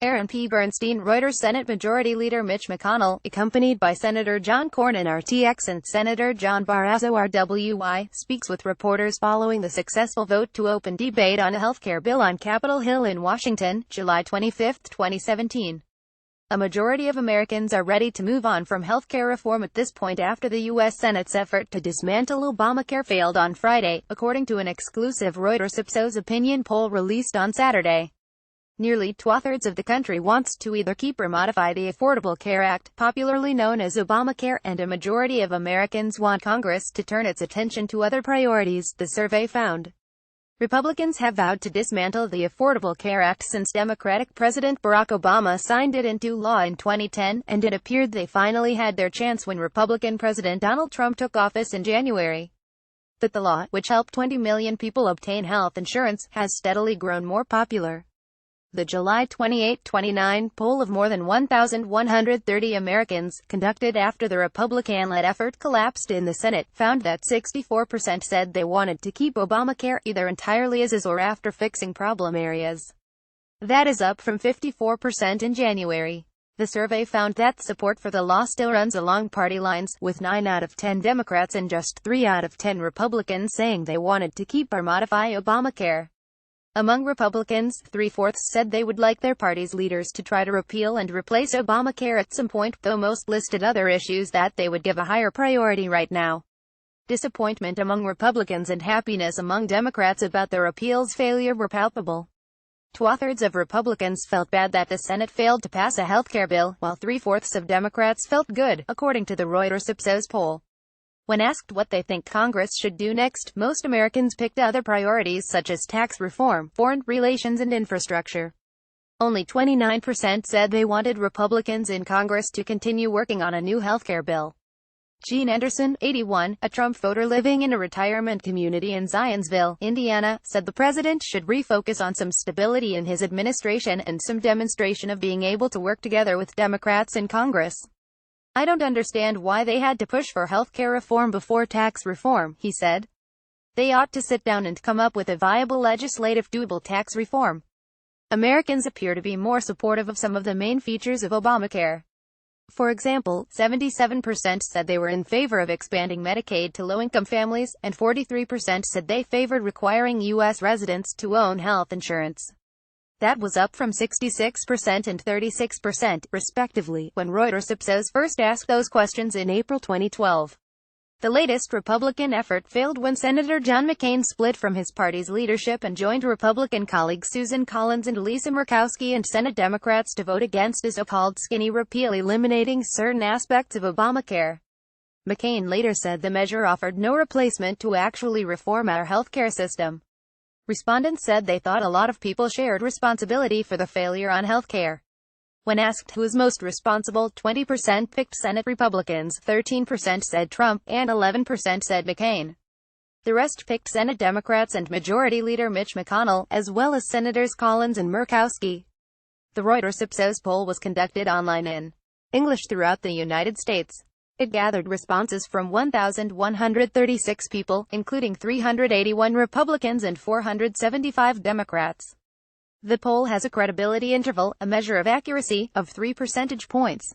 Aaron P. Bernstein, Reuters. Senate Majority Leader Mitch McConnell, accompanied by Senator John Cornyn RTX and Senator John Barrasso RWY, speaks with reporters following the successful vote to open debate on a healthcare bill on Capitol Hill in Washington, July 25, 2017. A majority of Americans are ready to move on from healthcare reform at this point after the U.S. Senate's effort to dismantle Obamacare failed on Friday, according to an exclusive Reuters Ipsos opinion poll released on Saturday. Nearly two-thirds of the country wants to either keep or modify the Affordable Care Act, popularly known as Obamacare, and a majority of Americans want Congress to turn its attention to other priorities, the survey found. Republicans have vowed to dismantle the Affordable Care Act since Democratic President Barack Obama signed it into law in 2010, and it appeared they finally had their chance when Republican President Donald Trump took office in January. But the law, which helped 20 million people obtain health insurance, has steadily grown more popular. The July 28-29 poll of more than 1,130 Americans, conducted after the Republican-led effort collapsed in the Senate, found that 64% said they wanted to keep Obamacare, either entirely as is or after fixing problem areas. That is up from 54% in January. The survey found that support for the law still runs along party lines, with 9 out of 10 Democrats and just 3 out of 10 Republicans saying they wanted to keep or modify Obamacare. Among Republicans, 3/4 said they would like their party's leaders to try to repeal and replace Obamacare at some point, though most listed other issues that they would give a higher priority right now. Disappointment among Republicans and happiness among Democrats about the repeal's failure were palpable. Two-thirds of Republicans felt bad that the Senate failed to pass a healthcare bill, while 3/4 of Democrats felt good, according to the Reuters Ipsos poll. When asked what they think Congress should do next, most Americans picked other priorities such as tax reform, foreign relations and infrastructure. Only 29% said they wanted Republicans in Congress to continue working on a new healthcare bill. Gene Anderson, 81, a Trump voter living in a retirement community in Zionsville, Indiana, said the president should refocus on some stability in his administration and some demonstration of being able to work together with Democrats in Congress. "I don't understand why they had to push for healthcare reform before tax reform," he said. "They ought to sit down and come up with a viable legislative doable tax reform." Americans appear to be more supportive of some of the main features of Obamacare. For example, 77% said they were in favor of expanding Medicaid to low-income families, and 43% said they favored requiring U.S. residents to own health insurance. That was up from 66% and 36%, respectively, when Reuters Ipsos first asked those questions in April 2012. The latest Republican effort failed when Senator John McCain split from his party's leadership and joined Republican colleagues Susan Collins and Lisa Murkowski and Senate Democrats to vote against a so-called skinny repeal eliminating certain aspects of Obamacare. McCain later said the measure offered no replacement to actually reform our healthcare system. Respondents said they thought a lot of people shared responsibility for the failure on healthcare. When asked who is most responsible, 20% picked Senate Republicans, 13% said Trump, and 11% said McCain. The rest picked Senate Democrats and Majority Leader Mitch McConnell, as well as Senators Collins and Murkowski. The Reuters Ipsos poll was conducted online in English throughout the United States. It gathered responses from 1,136 people, including 381 Republicans and 475 Democrats. The poll has a credibility interval, a measure of accuracy, of 3 percentage points.